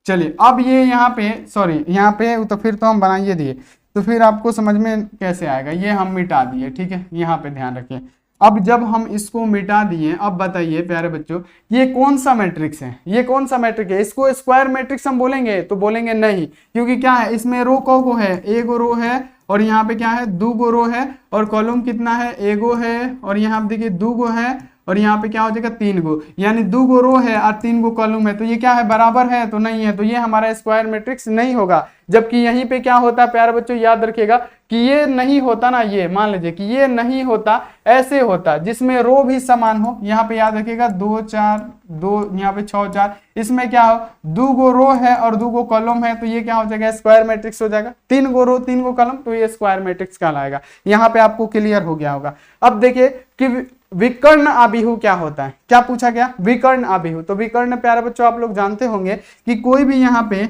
चलिए अब ये यहाँ पे सॉरी यहाँ पे तो फिर तो हम बनाइए दिए, तो फिर आपको समझ में कैसे आएगा, ये हम मिटा दिए। ठीक है, यहाँ पे ध्यान रखिए। अब जब हम इसको मिटा दिए, अब बताइए प्यारे बच्चों ये कौन सा मैट्रिक्स है, ये कौन सा मैट्रिक्स है, इसको स्क्वायर मैट्रिक्स हम बोलेंगे, तो बोलेंगे नहीं, क्योंकि क्या है, इसमें रो को है, 1 रो है, और यहाँ पे क्या है, 2 गो रो है, और कॉलम कितना है, 1 गो है, और यहाँ पे देखिए 2 गो है, और यहाँ पे क्या हो जाएगा, 3 गो, यानी 2 गो रो है और 3 गो कॉलम है। तो ये क्या है, बराबर है, तो नहीं है, तो ये हमारा स्क्वायर मैट्रिक्स नहीं होगा। जबकि यहीं पे क्या होता है प्यारे बच्चों, याद रखिएगा कि ये नहीं होता ना, ये मान लीजिए कि ये नहीं होता, ऐसे होता जिसमें रो भी समान हो। यहाँ पे याद रखिएगा 2 4 2, यहाँ पे 6 4, इसमें क्या हो, 2 गो रो है और 2 गो कॉलम है, तो ये क्या हो जाएगा, स्क्वायर मैट्रिक्स हो जाएगा। 3 गो रो 3 गो कॉलम, तो ये स्क्वायर मैट्रिक्स कहलाएगा। यहाँ पे आपको क्लियर हो गया होगा। अब देखिए कि विकर्ण आव्यूह क्या होता है, क्या पूछा गया, विकर्ण आव्यूह। तो विकर्ण प्यारे बच्चों आप लोग जानते होंगे कि कोई भी यहाँ पे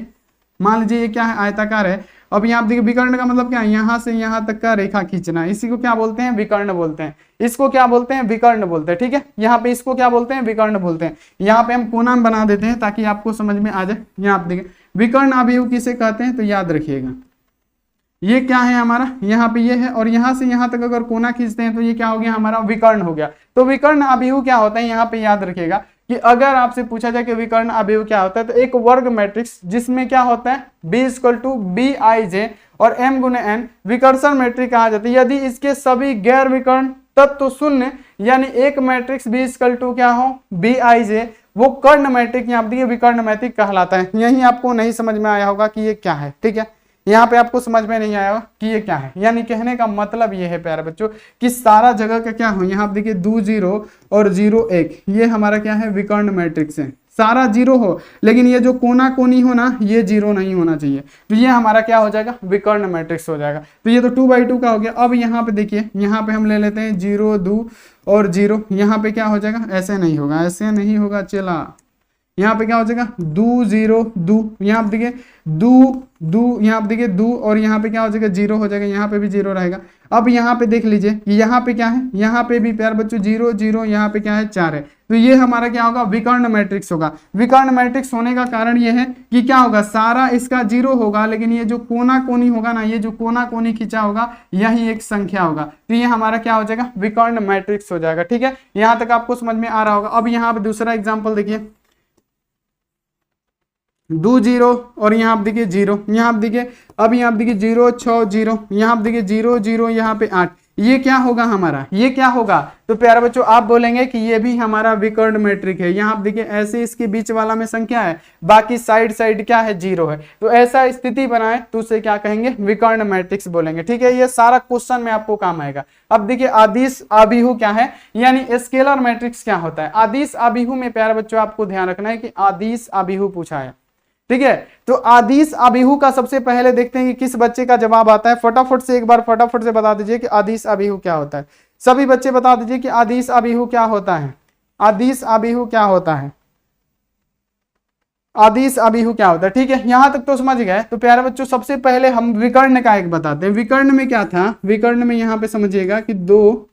मान लीजिए ये क्या है, आयताकार है। अब यहाँ देखिए विकर्ण का मतलब क्या है, यहाँ से यहाँ तक का रेखा खींचना, इसी को क्या बोलते हैं, विकर्ण बोलते हैं। इसको क्या बोलते हैं, विकर्ण बोलते हैं। ठीक है, यहाँ पे इसको क्या बोलते हैं, विकर्ण बोलते हैं। यहाँ पे हम कोना बना देते हैं ताकि आपको समझ में आ जाए। यहाँ पे देखिए विकर्ण आव्यूह किसे कहते हैं, तो याद रखिएगा ये क्या है हमारा, यहाँ पे ये है, और यहाँ से यहाँ तक अगर कोना खींचते हैं तो ये क्या हो गया, हमारा विकर्ण हो गया। तो विकर्ण आव्यूह क्या होता है, यहाँ पे याद रखिएगा कि अगर आपसे पूछा जाए कि विकर्ण आव्यूह क्या होता है, तो एक वर्ग मैट्रिक्स जिसमें क्या होता है, B = BIJ और M × N विकर्षण मैट्रिक्स कहा जाता है। यदि इसके सभी गैर विकर्ण तत्व शून्य, यानी एक मैट्रिक्स B = क्या हो, BIJ, वो कर्ण मैट्रिक्स, यहाँ पे विकर्ण मैट्रिक्स कहलाता है। यही आपको नहीं समझ में आया होगा कि ये क्या है। ठीक है, यहाँ पे आपको समझ में नहीं आया कि ये क्या है, यानी कहने का मतलब ये है प्यारे बच्चों कि सारा जगह का क्या हो, यहाँ पे देखिए 2 0 और 0 1, ये हमारा क्या है, विकर्ण मैट्रिक्स है। सारा 0 हो, लेकिन ये जो कोना कोनी हो ना, ये 0 नहीं होना चाहिए, तो ये हमारा क्या हो जाएगा, विकर्ण मैट्रिक्स हो जाएगा। तो ये तो 2/2 का हो गया। अब यहाँ पे देखिए, यहाँ पे हम ले लेते हैं 0 2 और 0, यहाँ पे क्या हो जाएगा, ऐसे नहीं होगा, ऐसे नहीं होगा, चला यहाँ पे क्या हो जाएगा, दो जीरो दो, यहाँ पे देखिए दो दो, यहाँ पे देखिए दो, और यहाँ पे क्या हो जाएगा, जीरो हो जाएगा, यहाँ पे भी जीरो रहेगा। अब यहाँ पे देख लीजिए कि यहाँ पे क्या है, यहाँ पे भी प्यारे बच्चों जीरो जीरो, यहाँ पे क्या है, 4 है। तो ये हमारा क्या होगा, विकर्ण मैट्रिक्स होगा। विकर्ण मैट्रिक्स होने का कारण ये है कि क्या होगा, सारा इसका जीरो होगा, लेकिन ये जो कोना कोनी होगा ना, ये जो कोना कोनी खींचा होगा, यही एक संख्या होगा। तो ये हमारा क्या हो जाएगा, विकर्ण मैट्रिक्स हो जाएगा। ठीक है, यहाँ तक आपको समझ में आ रहा होगा। अब यहाँ पे दूसरा एग्जाम्पल देखिए, दो जीरो और यहाँ पे देखिए जीरो, यहाँ पे देखिए, अब यहाँ पे देखिए जीरो 6 जीरो, यहाँ पे देखिए जीरो जीरो, यहाँ पे 8, ये क्या होगा हमारा, ये क्या होगा। तो प्यारे बच्चों आप बोलेंगे कि ये भी हमारा विकर्ण मैट्रिक है। यहाँ पे देखिए ऐसे इसके बीच वाला में संख्या है, बाकी साइड साइड क्या है, जीरो है। तो ऐसा स्थिति बनाए तो उसे क्या कहेंगे, विकर्ण मैट्रिक्स बोलेंगे। ठीक है, ये सारा क्वेश्चन में आपको काम आएगा। अब देखिए अदिश अभिहु क्या है, यानी स्केलर मैट्रिक्स क्या होता है। अदिश अभिहु में प्यारे बच्चों आपको ध्यान रखना है कि अदिश अभिहु पूछा है। ठीक है, तो अदिश अभिहु का सबसे पहले देखते हैं कि किस बच्चे का जवाब आता है। फटाफट से एक बार फटाफट से बता दीजिए कि अदिश अभिहु क्या होता है। सभी बच्चे बता दीजिए कि अदिश अभिहु क्या होता है। अदिश अभिहु क्या होता है, अदिश अभिहु क्या होता है। ठीक है, यहां तक तो समझ गए। तो प्यारे बच्चों सबसे पहले हम विकर्ण का एक बताते हैं। विकर्ण में क्या था, विकर्ण में यहां पे समझिएगा कि 2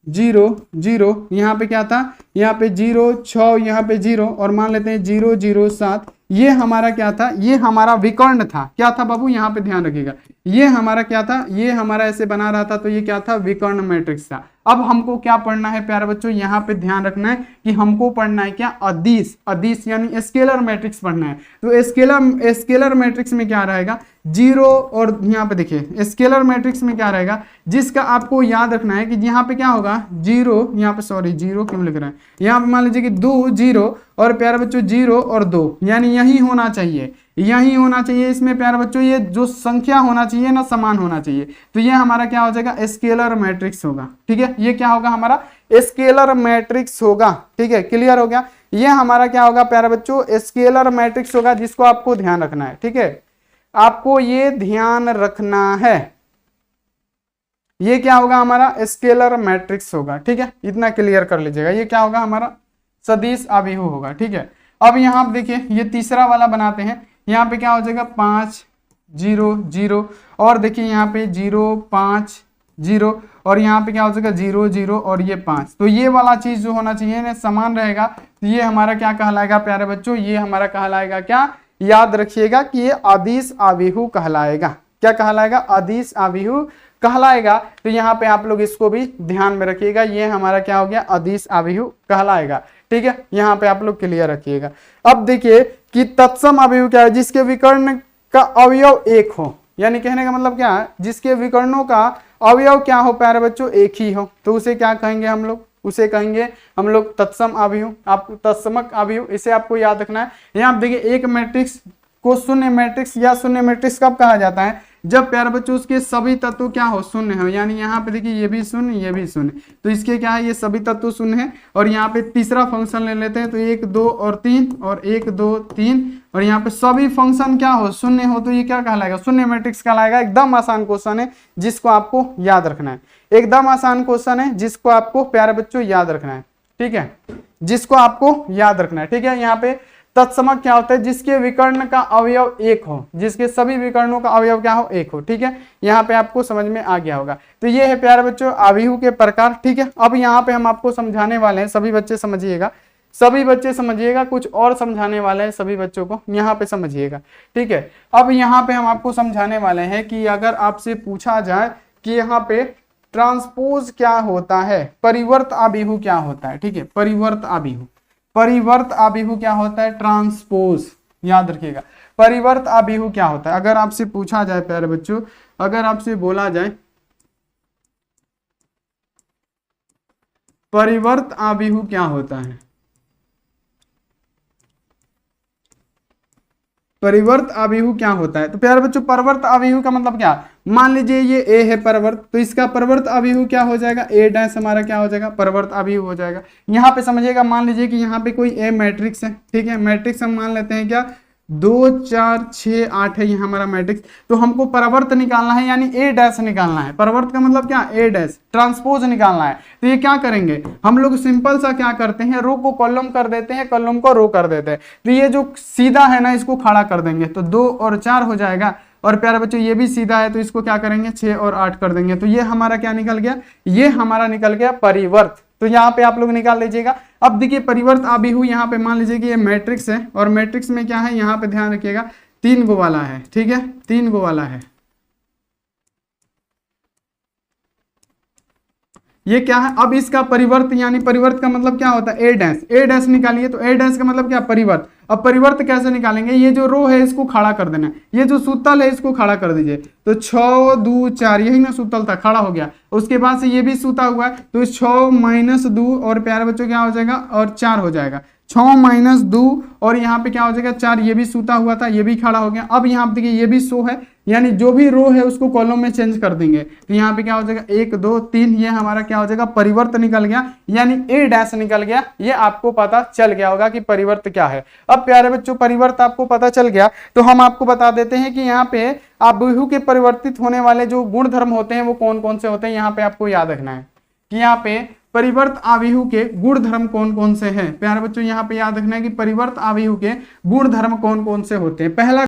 जीरो जीरो, यहाँ पे क्या था, यहाँ पे 0 6, यहाँ पे 0, और मान लेते हैं 0 0 7, ये हमारा क्या था, ये हमारा विकर्ण था। क्या था बाबू, यहाँ पे ध्यान रखिएगा, ये हमारा क्या था, ये हमारा ऐसे बना रहा था, तो ये क्या था, विकर्ण मैट्रिक्स था। अब हमको क्या पढ़ना है प्यारे बच्चों, यहाँ पे ध्यान रखना है कि हमको पढ़ना है क्या, अदिश, अदिश यानी स्केलर मैट्रिक्स पढ़ना है। तो स्केलर मैट्रिक्स में क्या रहेगा, जीरो, और यहाँ पे देखिए स्केलर मैट्रिक्स में क्या रहेगा, जिसका आपको याद रखना है कि यहाँ पे क्या होगा, जीरो, यहाँ पे सॉरी जीरो क्यों लिख रहे हैं, यहाँ पे मान लीजिए कि 2 जीरो, और प्यारे बच्चों 0 और 2, यानी यही होना चाहिए, यही होना चाहिए। इसमें प्यारे बच्चों ये जो संख्या होना चाहिए ना, समान होना चाहिए। तो ये हमारा क्या हो जाएगा, स्केलर मैट्रिक्स होगा। ठीक है, ये क्या होगा, हमारा स्केलर मैट्रिक्स होगा। ठीक है, क्लियर हो गया। ये हमारा क्या होगा प्यारे बच्चों, स्केलर मैट्रिक्स होगा, जिसको आपको ध्यान रखना है। ठीक है, आपको ये ध्यान रखना है, ये क्या होगा, हमारा स्केलर मैट्रिक्स होगा। ठीक है, इतना क्लियर कर लीजिएगा। ये क्या होगा, हमारा सदिश अभिहु होगा। ठीक है, अब यहाँ पे देखिए ये तीसरा वाला बनाते हैं। यहाँ पे क्या हो जाएगा, 5 0 0, और देखिए यहाँ पे 0 5 0, और यहाँ पे क्या हो जाएगा 0 0, और ये 5। तो ये वाला चीज जो होना चाहिए ना, समान रहेगा। तो ये हमारा क्या कहलाएगा प्यारे बच्चों, ये हमारा कहलाएगा क्या, याद रखिएगा कि ये अदिश अभिहु कहलाएगा। क्या कहलाएगा, अदिश अभिहु कहलाएगा। तो यहाँ पे आप लोग इसको भी ध्यान में रखिएगा, ये हमारा क्या हो गया, अदिश अभिहु कहलाएगा। ठीक है, यहाँ पे आप लोग क्लियर रखिएगा। अब देखिए कि तत्सम अभिहु क्या है, जिसके विकर्ण का अवयव एक हो, यानी कहने का मतलब क्या है, जिसके विकर्णों का अवयव क्या हो प्यारे बच्चों, एक ही हो, तो उसे क्या कहेंगे हम लोग, उसे कहेंगे हम लोग तत्सम अभिहु। आप तत्समक अभिहु, इसे आपको याद रखना है। यहाँ आप देखिए एक मैट्रिक्स को शून्य मैट्रिक्स या शून्य मैट्रिक्स कब कहा जाता है, जब प्यारे बच्चों उसके सभी तत्व क्या हो, शून्य हो। यानी यहाँ पे देखिए ये भी शून्य, ये भी शून्य, तो इसके क्या है, ये सभी तत्व शून्य है। और यहाँ पे तीसरा फंक्शन ले लेते हैं, तो 1 2 और 3, और 1 2 3, और यहाँ पे सभी फंक्शन क्या हो, शून्य हो, तो ये क्या कहलाएगा, शून्य मैट्रिक्स कहलाएगा। एकदम आसान क्वेश्चन है, जिसको आपको याद रखना है। एकदम आसान क्वेश्चन है, जिसको आपको प्यारे बच्चों याद रखना है। ठीक है, जिसको आपको याद रखना है। ठीक है, यहाँ पे तत्समक क्या होता है, जिसके विकर्ण का अवयव एक हो, जिसके सभी विकर्णों का अवयव क्या हो, एक हो। ठीक है, यहाँ पे आपको समझ में आ गया होगा। तो ये है प्यारे बच्चों अभिहु के प्रकार। ठीक है, अब यहाँ पे हम आपको समझाने वाले हैं, सभी बच्चे समझिएगा, सभी बच्चे समझिएगा, कुछ और समझाने वाले हैं सभी बच्चों को, यहाँ पे समझिएगा। ठीक है, अब यहाँ पे हम आपको समझाने वाले हैं कि अगर आपसे पूछा जाए कि यहाँ पे ट्रांसपोज क्या होता है, परिवर्त अभिहु क्या होता है। ठीक है, परिवर्त अभिहु, परिवर्त अभिहु क्या होता है, ट्रांसपोज, याद रखिएगा। परिवर्त अभिहु क्या होता है, अगर आपसे पूछा जाए प्यारे बच्चों, अगर आपसे बोला जाए परिवर्त अभिहु क्या होता है, परिवर्त अभिहु क्या होता है, तो प्यारे बच्चों परिवर्त अभिहु का मतलब क्या, मान लीजिए ये ए है परिवर्त, तो इसका परिवर्त अभिहु क्या हो जाएगा, ए डैश हमारा क्या हो जाएगा, परिवर्त अभिहु हो जाएगा। यहाँ पे समझिएगा, मान लीजिए कि यहाँ पे कोई ए मैट्रिक्स है। ठीक है, मैट्रिक्स हम मान लेते हैं क्या, 2 4 6 8 है ये हमारा मैट्रिक्स। तो हमको परावर्त निकालना है, यानी ए डैश निकालना है। परावर्त का मतलब क्या, ए डैश, ट्रांसपोज निकालना है। तो ये क्या करेंगे हम लोग, सिंपल सा क्या करते हैं, रो को कॉलम कर देते हैं, कॉलम को रो कर देते हैं। तो ये जो सीधा है ना इसको खड़ा कर देंगे, तो 2 और 4 हो जाएगा। और प्यारे बच्चों ये भी सीधा है, तो इसको क्या करेंगे 6 और 8 कर देंगे। तो ये हमारा क्या निकल गया, ये हमारा निकल गया परिवर्त। तो यहाँ पे आप लोग निकाल लीजिएगा। अब देखिए परिवर्त आबिहू, यहाँ पे मान लीजिए कि ये मैट्रिक्स है, और मैट्रिक्स में क्या है, यहाँ पे ध्यान रखिएगा 3 गो वाला है, ठीक है, 3 गो वाला है। ये क्या है, अब इसका परिवर्त, यानी परिवर्त का मतलब क्या होता है, ए डैश, ए डैश निकालिए। तो ए डैश का मतलब क्या, परिवर्त। अब परिवर्त कैसे निकालेंगे, ये जो रो है इसको खड़ा कर देना, ये जो सूतल है इसको खड़ा कर दीजिए। तो 6 2 4, यही ना सूतल था, खड़ा हो गया। उसके बाद से ये भी सूता हुआ है, तो 6 माइनस 2 और प्यारे बच्चों क्या हो जाएगा, और 4 हो जाएगा। 6 माइनस 2 और यहाँ पे क्या हो जाएगा 4, ये भी सूता हुआ था, ये भी खड़ा हो गया। अब यहाँ पे देखिए ये भी सो है, यानी जो भी रो है उसको कॉलम में चेंज कर देंगे। तो यहाँ पे क्या हो जाएगा 1 2 3, ये हमारा क्या हो जाएगा, परिवर्त निकल गया, यानी ए डैश निकल गया। ये आपको पता चल गया होगा कि परिवर्त क्या है। अब प्यारे बच्चों परिवर्त आपको पता चल गया, तो हम आपको बता देते हैं कि यहाँ पे आबिहू के परिवर्तित होने वाले जो गुण धर्म होते हैं वो कौन कौन से होते हैं। यहाँ पे आपको याद रखना है कि यहाँ पे परिवर्त आबिहू के गुण धर्म कौन कौन से हैं। प्यारे बच्चों यहाँ पे याद रखना है कि परिवर्त आबिहू के गुण धर्म कौन कौन से होते हैं। पहला